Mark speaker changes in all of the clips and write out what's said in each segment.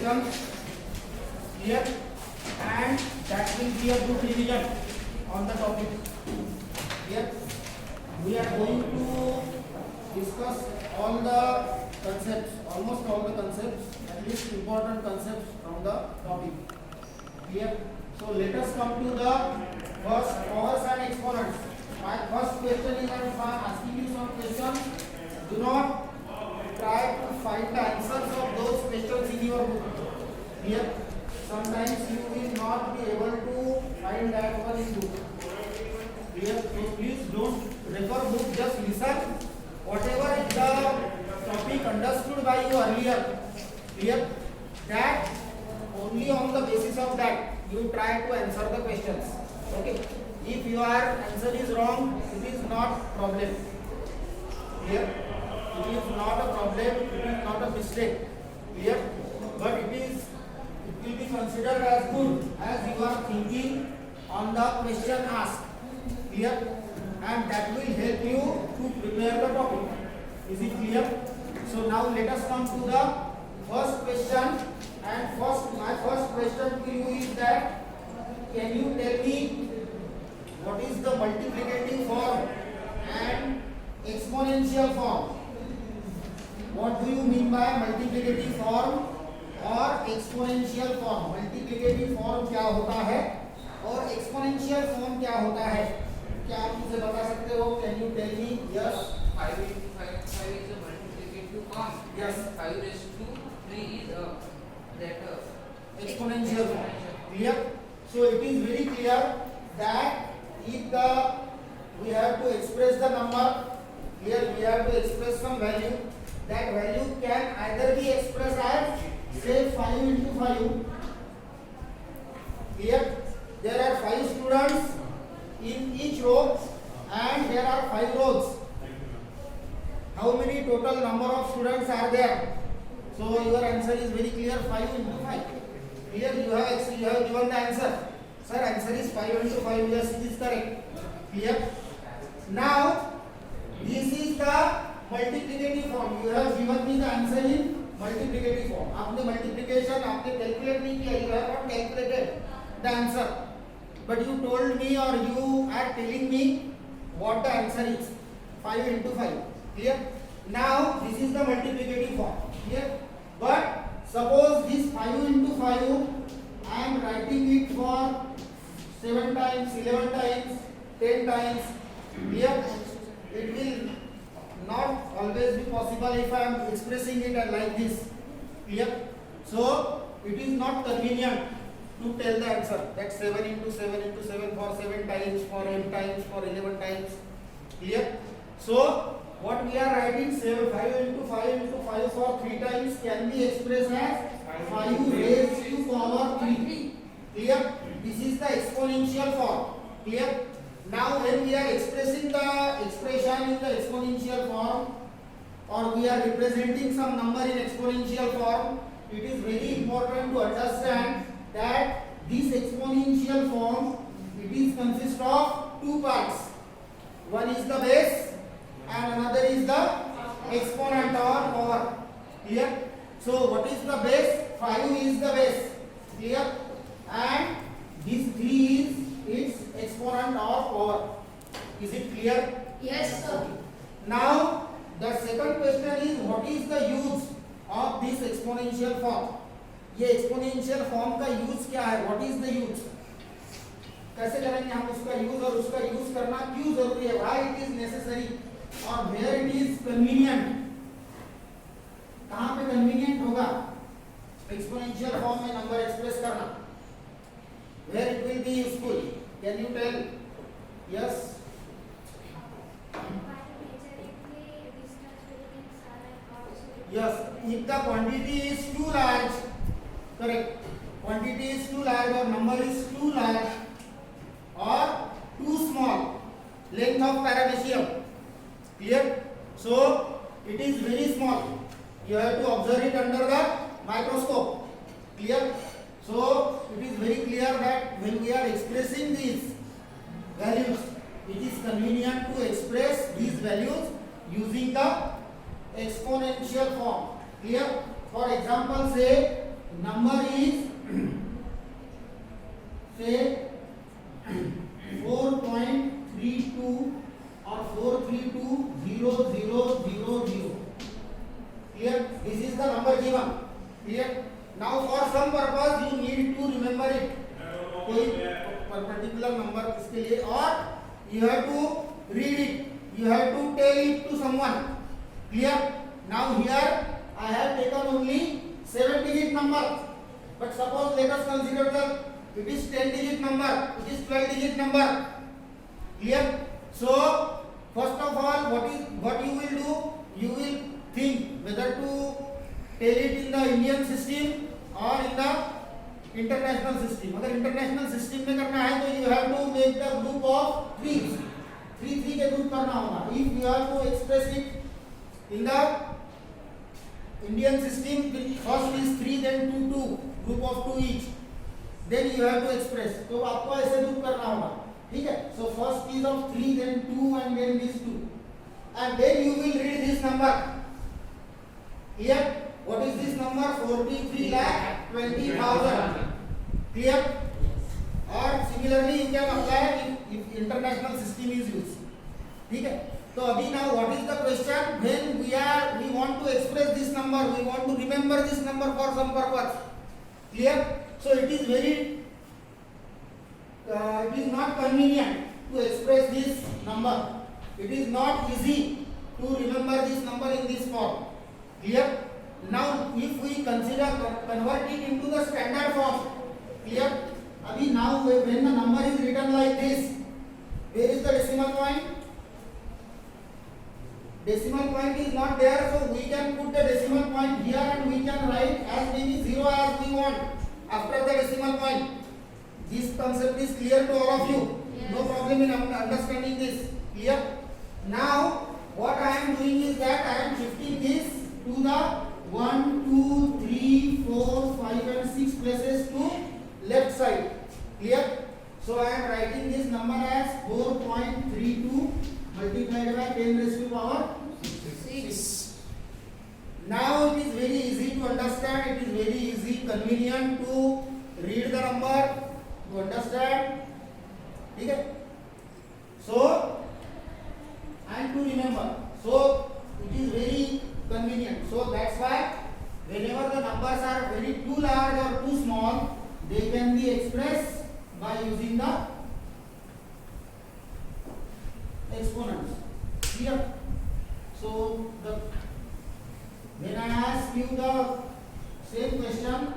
Speaker 1: questions here, and that will be a good revision on the topic. Here we are going to discuss all the concepts, almost all the concepts, at least important concepts from the topic. Here, so let us come to the first powers and exponents. My first question is, if I am asking you some questions, do not try to find the answers of those questions in your book. Here, sometimes you will not be able to find that one in book. Here, so please don't refer book, just listen. Whatever is the topic understood by you earlier, clear, that only on the basis of that you try to answer the questions. Okay. If your answer is wrong, it is not problem. Clear? It is not a problem. It is not a mistake. Clear? But it will be considered as good as you are thinking on the question asked. Clear? And that will help you to prepare the topic. Is it clear? So now let us come to the first question. And my first question to you is that, can you tell me what is the multiplicative form and exponential form? What do you mean by multiplicative form और exponential form? Multiplicative form क्या होता है और exponential form क्या होता है? क्या आप मुझे बता सकते हो? Can you tell me? Yes.
Speaker 2: 5 into 5 is a multiplicative form.
Speaker 1: Yes.
Speaker 2: 5 raised to 3 is that
Speaker 1: Exponential form. Clear? So it is very clear that if we have to express the number, here we have to express some value. That value can either be expressed as, say, 5 into 5. Here there are 5 students in each row and there are 5 rows. How many total number of students are there? So your answer is very clear, 5 into 5. Here you have given the answer. Sir, answer is 5 into 5. Yes, it is correct. Clear? Now, this is the multiplicative form. You have given me the answer in multiplicative form. आपने multiplication आपने calculate नहीं किया. You have not calculated the answer. But you told me or you are telling me what the answer is. 5 into 5. Clear? Now, this is the multiplicative form. Clear? But suppose this 5 into 5, I am writing it for 7 times, 11 times, 10 times. Here, it will not always be possible if I am expressing it like this. Clear? So, it is not convenient to tell the answer that 7 into 7 into 7 for 7 times, for 8 times, for 11 times. Clear? So, what we are writing, 5 into 5 into 5 for 3 times can be expressed as 5 raised to power 3. Clear? This is the exponential form. Clear? Now when we are expressing the expression in the exponential form, or we are representing some number in exponential form, it is very important to understand that this exponential form, it is consist of 2 parts. One is the base and another is the exponent or power. Clear? So what is the base? 5 is the base. Clear? And this 3 is its exponent or power. Is it clear?
Speaker 3: Yes, sir.
Speaker 1: Now the second question is, what is the use of this exponential form? ये exponential form का use क्या है? What is the use? कैसे करेंगे हम उसका use और उसका यूज करना क्यों जरूरी है? Why it is necessary और where it is convenient? कहाँ पे convenient होगा exponential form में number express करना? Where it will be useful? Can you tell? Yes. Yes. If the quantity is too large, correct? Quantity is too large or number is too large or too small, length of paramecium. Clear? So it is very small. You have to observe it under the microscope. Clear? So it is very clear that when we are expressing these values, it is convenient to express these values using the exponential form. Clear? For example, say number is say 4.32 or 4320000. Clear? This is the number given. Clear? Now for some purpose you need to remember it. कोई particular number इसके लिए, और you have to read it. You have to tell it to someone. Clear? Now here I have taken only 7-digit number. But suppose let us consider the it is 10-digit number, it is 12-digit number. Clear? So first of all, what you will do? You will think whether to tell it in the Indian system or in the international system. अगर international system में करना है तो you have to make the group of 3 के group करना होगा. If you have to express it in the Indian system, first is 3, then 2, group of 2 each. Then you have to express. तो आपको ऐसे group करना होगा. ठीक है? So first is of 3, then 2, and then this 2, and then you will read this number. Here, what is this number? 43,20,000. Clear? Or similarly you can apply if international system is used. ठीक है? तो अभी now what is the question? When we want to express this number, we want to remember this number for some purpose. Clear? So it is not convenient to express this number. It is not easy to remember this number in this form. Clear? Now if we consider convert it into the standard form. Clear? Abhi now when the number is written like this, where is the decimal point? Decimal point is not there, so we can put the decimal point here and we can write as many 0 as we want after the decimal point. This concept is clear to all of you.
Speaker 3: Yes.
Speaker 1: No problem in understanding this. Clear? Now what I am doing is that I am shifting this to the 1, 2, 3, 4, 5 and 6 places to left side. Clear? So I am writing this number as 4.32 multiplied by 10 raised to power 6. Now it is very easy to understand. It is very easy, convenient to read the number, to understand. Okay? So and to remember. So it is very convenient. So that's why whenever the numbers are very too large or too small, they can be expressed by using the exponents. Clear? So when I ask you the same question,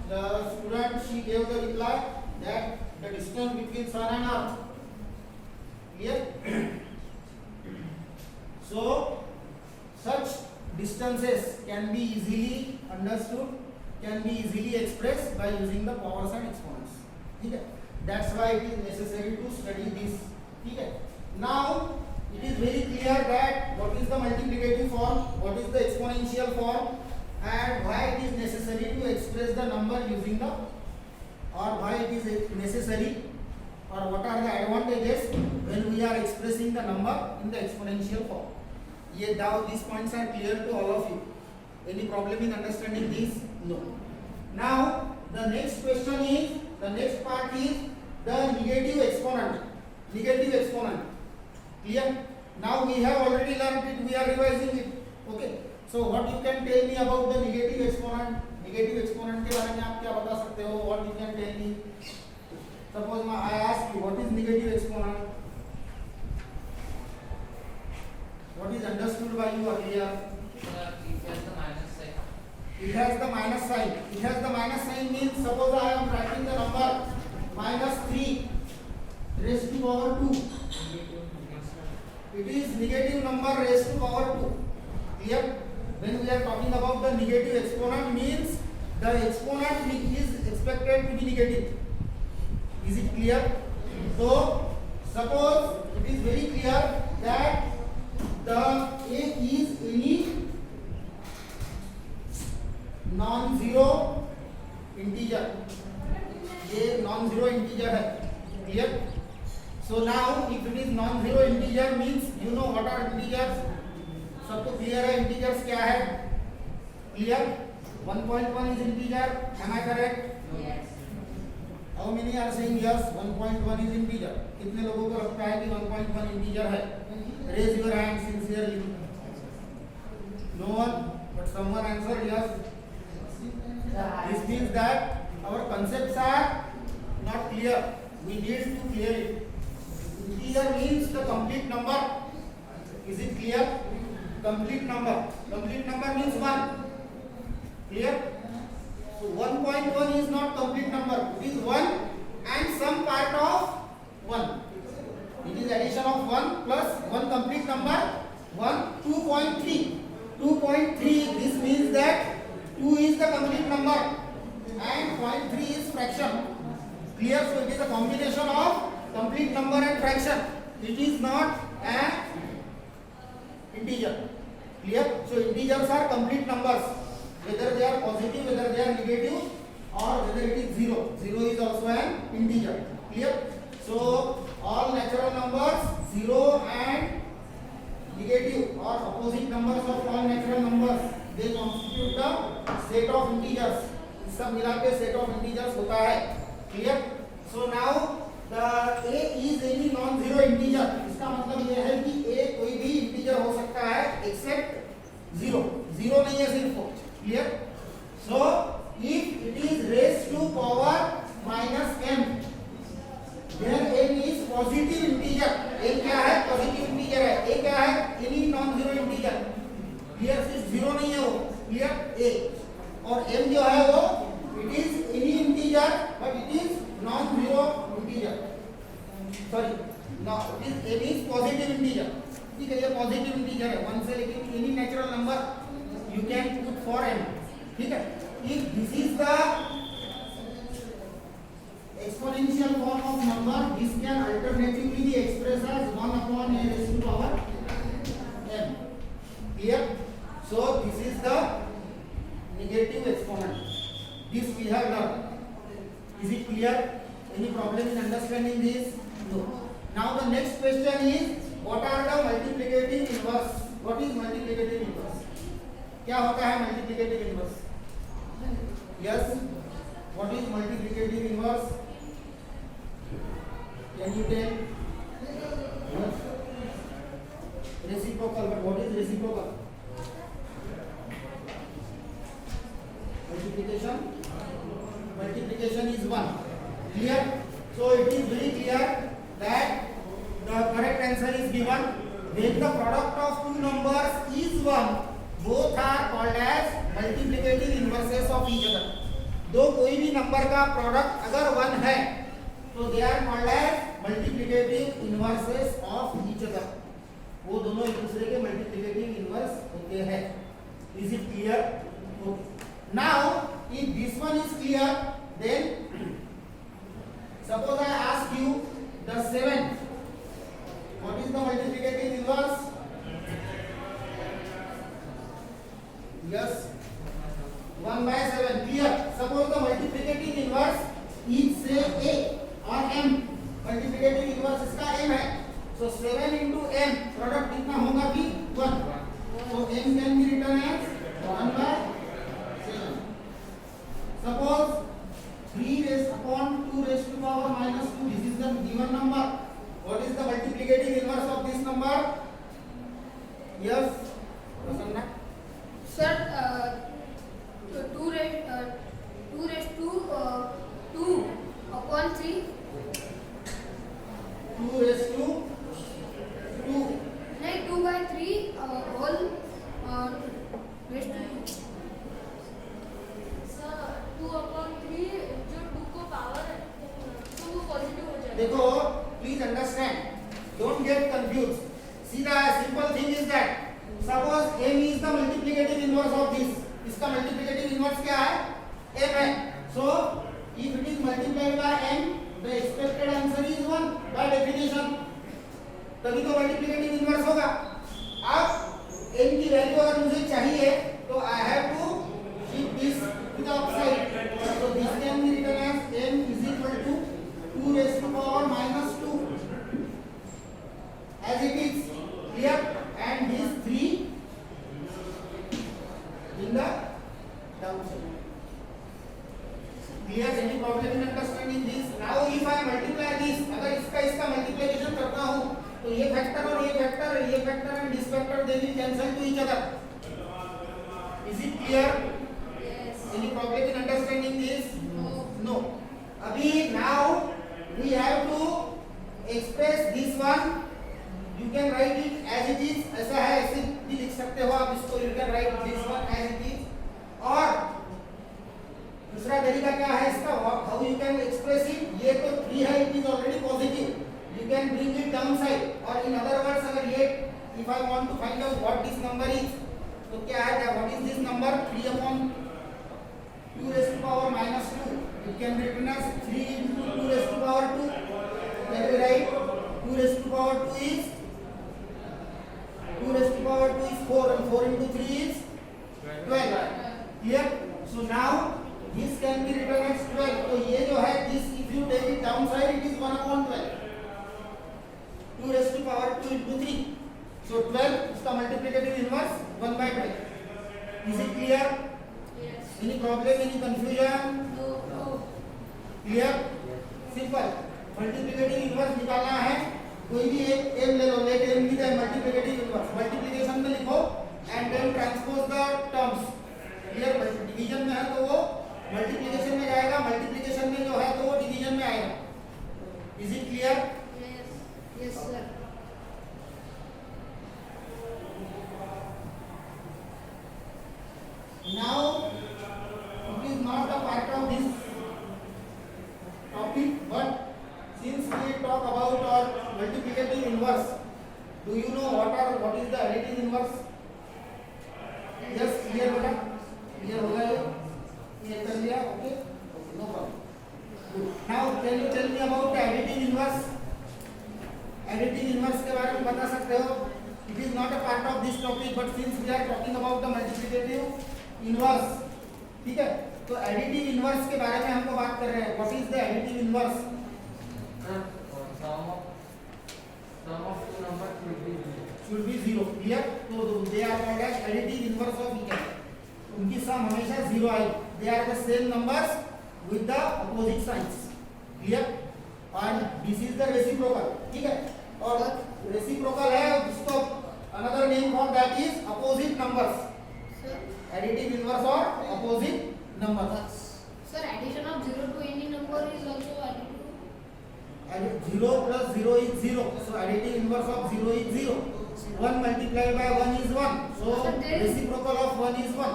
Speaker 1: the student she gave the reply that the distance between sun and earth. Clear? So such distances can be easily understood, can be easily expressed by using the powers and exponents. Okay? That's why it is necessary to study this. Okay? Now it is very clear that what is the multiplicative form, what is the exponential form, and why it is necessary to express the number using the, or why it is necessary, or what are the advantages when we are expressing the number in the exponential form. Now these points are clear to all of you. Any problem in understanding this? No. Now the next question is, the next part is the negative exponent. Negative exponent. Clear? Now we have already learned it, we are revising it. Okay. So what you can tell me about the negative exponent? Negative exponent के बारे में आप क्या बता सकते हो? What you can tell me? Suppose I ask you, what is negative exponent? What is understood by you earlier?
Speaker 2: It has the minus sign.
Speaker 1: It has the minus sign. It has the minus sign means suppose I am writing the number minus 3 raised to power 2. It is negative number raised to power 2. Clear? When we are talking about the negative exponent means the exponent is expected to be negative. Is it clear? So suppose it is very clear that the A is any non-zero integer. ये non-zero integer है. Clear? So now if it is non-zero integer means you know what are integers. सबको clear है integers क्या है? Clear? 1.1 is integer. Am I correct?
Speaker 2: Yes.
Speaker 1: How many are saying yes? 1.1 is integer. कितने लोगों को लगता है कि 1.1 integer है? Raise your hand sincerely. No one, but someone answered yes. This means that our concepts are not clear. We need to clear it. Integer means the complete number. Is it clear? Complete number. Complete number means 1. Clear? So 1.1 is not complete number. It is 1 and some part of 1. It is addition of 1 plus 1 complete number. 1, 2.3. 2.3, this means that 2 is the complete number and 0.3 is fraction. Clear? So it is a combination of complete number and fraction. It is not an integer. Clear? So integers are complete numbers. Whether they are positive, whether they are negative, or whether it is 0. 0 is also an integer. Clear? So all natural numbers 0 and negative or opposite numbers of all natural numbers, they constitute the set of integers. सब मिला के set of integers होता है. Clear? So now the a is any non-zero integer. इसका मतलब यह है कि a कोई भी integer हो सकता है except 0. 0 नहीं है सिर्फ वो. Clear? So if it is raised to power minus m, then n is positive integer. n क्या है? Positive integer है. a क्या है? Any non-zero integer. Clear? सिर्फ 0 नहीं है वो. Clear? a और m जो है वो it is any integer but it is non-zero integer. Sorry, no, it is n is positive integer. ठीक है, ये positive integer है 1 से लेकिन any natural number you can put for m. ठीक है, if this is the exponential form of number, this can alternatively be expressed as 1 upon a raised to power m. Clear? So this is the negative exponent. This we have learned. Is it clear? Any problem in understanding this? No. Now the next question is, what are the multiplicative inverse? What is multiplicative inverse? क्या होता है multiplicative inverse? Yes. What is multiplicative inverse? Can you tell? Yes. Reciprocal. But what is reciprocal? Multiplication. Multiplication is 1. Clear? So it is very clear that the correct answer is given. When the product of two numbers is 1, both are called as multiplicative inverses of each other. दो कोई भी number का product अगर 1 है तो they are called as multiplicative inverses of each other. वो दोनों एक दूसरे के multiplicative inverse होते हैं. Is it clear? Now, if this one is clear, then suppose I ask you the 7. What is the multiplicative inverse? Yes, 1 by 7. Clear? Suppose the multiplicative inverse is say a or m. Multiplicative inverse इसका m है. So 7 into m product कितना होगा भी 1. So m can be written as 1 by 7. Suppose 3 raised upon 2 raised to power minus 2. This is the given number. What is the multiplicative inverse of this number? Yes, Prasanna.
Speaker 3: Sir, 2 raised to 2 upon 3.
Speaker 1: 2 raised to 2.
Speaker 3: नहीं 2 by 3 whole raised to 2.
Speaker 4: Sir 2 upon 3 जो 2 को power है तो वो positive हो जाएगा.
Speaker 1: देखो, please understand. Don't get confused. See, the simple thing is that suppose m is the multiplicative inverse of this. इसका multiplicative inverse क्या है? m है. So if it is multiplied by m, the expected answer is 1 by definition. तभी तो multiplicative inverse होगा. अब m की value अगर मुझे चाहिए तो I have to shift this to the upside. So this can be written as m is equal to 2 raised to power minus 2 as it is. Clear? And this 3 in the downside. Clear? Any problem in understanding this? Now if I multiply this, अगर इसका multiplication करता हूँ तो ये factor और ये factor and this factor they will cancel to each other. Is it clear?
Speaker 3: Yes.
Speaker 1: Any problem in understanding this?
Speaker 3: No.
Speaker 1: No. अभी now we have to express this one. You can write it as it is. ऐसा है, ऐसे भी लिख सकते हो आप इसको. You can write this one as it is. और दूसरा तरीका क्या है इसका? How you can express it? ये तो 3 है, it is already positive. You can bring it down side. और in other words अगर ये if I want to find out what this number is, तो क्या है? What is this number? 3 upon 2 raised to power minus 2. It can be written as 3 into 2 raised to power 2. Can we write 2 raised to power 2 is 2 raised to power 2 is 4 and 4 into 3 is 12. Clear? So now this can be written as 12. तो ये जो है this if you take it downside it is 1 upon 12. 2 raised to power 2 into 3. So 12 इसका multiplicative inverse 1 by 12. Is it clear?
Speaker 3: Yes.
Speaker 1: Any problem? Any confusion?
Speaker 3: No. No.
Speaker 1: Clear? Simple. Multiplicative inverse निकालना है. कोई भी एक m ले लो. Let m be the multiplicative inverse. Multiplication में लिखो and then transpose the terms. Clear? Division में है तो वो multiplication में जाएगा. Multiplication में जो है तो वो division में आएगा. Is it clear?
Speaker 3: Yes. Yes, sir.
Speaker 1: Now it is not a part of this topic, but since we talk about our multiplicative inverse, do you know what is the additive inverse? Yes, clear बेटा? Clear हो गया ये कर लिया? Okay, no problem. Good. Now can you tell me about the additive inverse? Additive inverse के बारे में बता सकते हो? It is not a part of this topic, but since we are talking about the multiplicative inverse, ठीक है? तो additive inverse के बारे में हमको बात कर रहे हैं. What is the additive inverse?
Speaker 2: Sum of two numbers
Speaker 1: Should be zero. Clear? तो they are called as additive inverse of each other. उनकी sum हमेशा zero आएगी. They are the same numbers with the opposite signs. Clear? And this is the reciprocal. ठीक है? और reciprocal है उसको another name for that is opposite numbers.
Speaker 3: Sir.
Speaker 1: Additive inverse or opposite numbers.
Speaker 3: Sir, addition of 0 to any number is also additive.
Speaker 1: And 0 plus 0 is 0. So additive inverse of 0 is 0. 1 multiplied by 1 is 1. So
Speaker 3: Sir, there is-
Speaker 1: reciprocal of 1 is 1.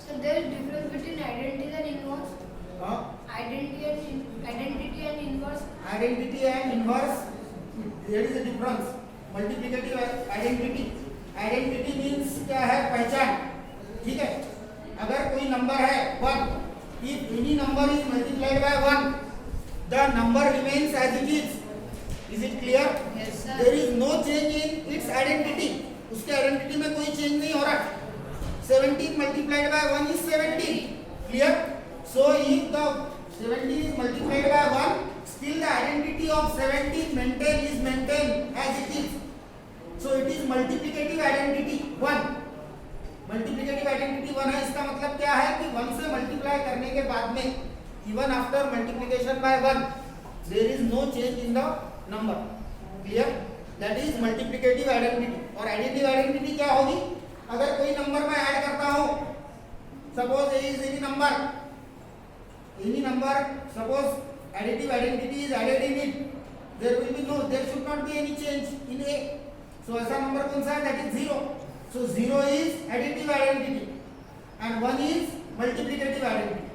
Speaker 3: So there is difference between identity and inverse. Identity and inverse.
Speaker 1: Identity and inverse, there is a difference. Multiplicative identity. Identity means क्या है? पहचान. ठीक है? अगर कोई number है 1, if any number is multiplied by 1, the number remains as it is. Is it clear?
Speaker 3: Yes, sir.
Speaker 1: There is no change in its identity. उसके identity में कोई चेंज नहीं हो रहा. 17 multiplied by 1 is 17. Clear? So if the 17 is multiplied by 1, still the identity of 17 is maintained as it is. So it is multiplicative identity 1. Multiplicative identity 1 है. इसका मतलब क्या है कि 1 से multiply करने के बाद में even after multiplication by 1 there is no change in the number. Clear? That is multiplicative identity. और additive identity क्या होगी? अगर कोई नंबर मैं ऐड करता हूँ, suppose A is any number, suppose additive identity is added in it, there should not be any change in A. So ऐसा number कौन सा है? That is 0. So 0 is additive identity and 1 is multiplicative identity.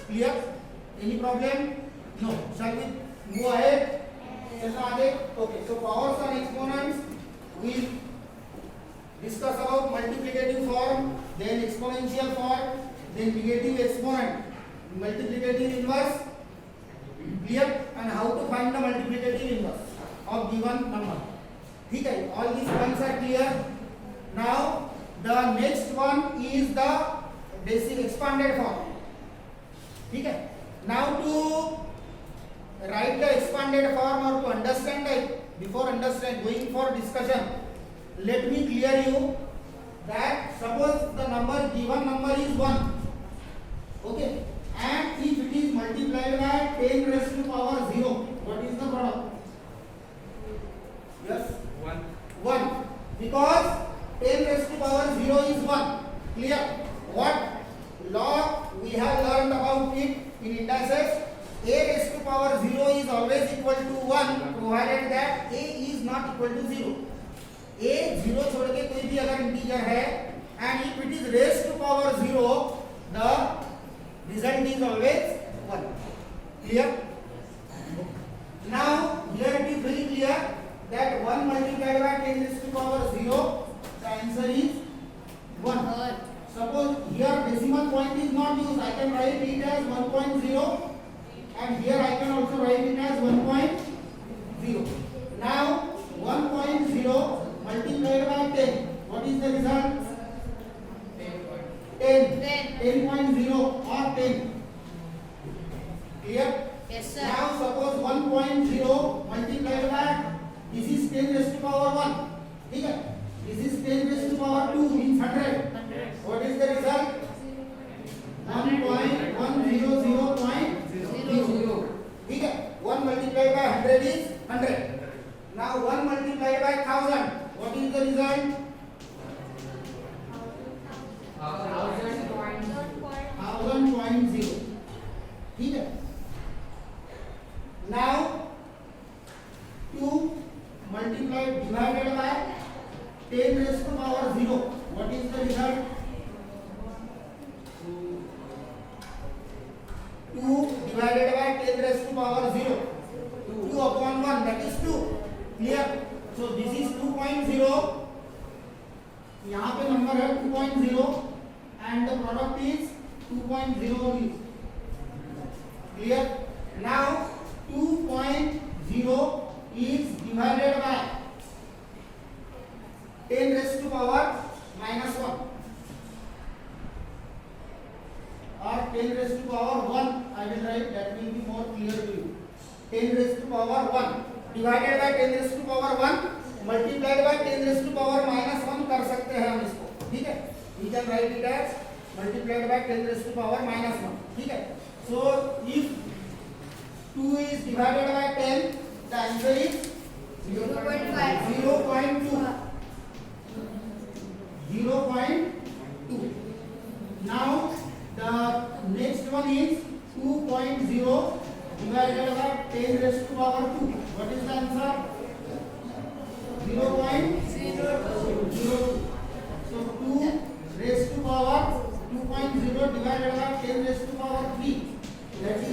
Speaker 1: Clear? Any problem? No. Shall we move ahead? चलना आगे. Okay. So powers and exponents we discuss about multiplicative form, then exponential form, then negative exponent, multiplicative inverse. Clear? And how to find the multiplicative inverse of given number. ठीक है? All these points are clear. Now the next one is the basic expanded form. ठीक है? Now to write the expanded form or to understand it, before going for discussion, let me clear you that suppose the given number is 1. Okay? And if it we have learned about it in indices. A raised to power 0 is always equal to 1 provided that A is not equal to 0. A 0 छोड़ के कोई भी अगर integer है and if it is raised to power 0, the result is always 1. Clear? Now here it is very clear that 1 multiplied by 10 raised to power 0, the answer is 1. Suppose here decimal point is not used, I can write it as 1.0 and here I can also write it as 1.0. Now 1.0 multiplied by 10, what is the result? 10. 10.0 or 10. Clear?
Speaker 3: Yes, sir.
Speaker 1: Now suppose 1.0 multiplied by, this is 10 raised to power 1. ठीक है? This is 10 raised to power 2 means 100. What is the result? 1.100.0. ठीक है? 1 multiplied by 100 is 100. Now 1 multiplied by 1000. What is the result? 1000.0. ठीक है? Now 2 multiplied divided by 10 raised to power 0. What is the result? 2 divided by 10 raised to power 0. 2 upon 1, that is 2. Clear? So this is 2.0. यहाँ पे number है 2.0 and the product is 2.0 is. Clear? Now 2.0 is divided by 10 raised to power minus 1 or 10 raised to power 1. I will write, that will be more clear to you. 10 raised to power 1 divided by 10 raised to power 1 multiplied by 10 raised to power minus 1 कर सकते हैं हम इसको. ठीक है? We can write it as multiplied by 10 raised to power minus 1. ठीक है? So if 2 is divided by 10, the answer is
Speaker 3: 0.5.
Speaker 1: 0.2. 0.2. Now the next one is 2.0 divided by 10 raised to power 2. What is the answer? 0.02. So 2 raised to power 2.0 divided by 10 raised to power 3. That is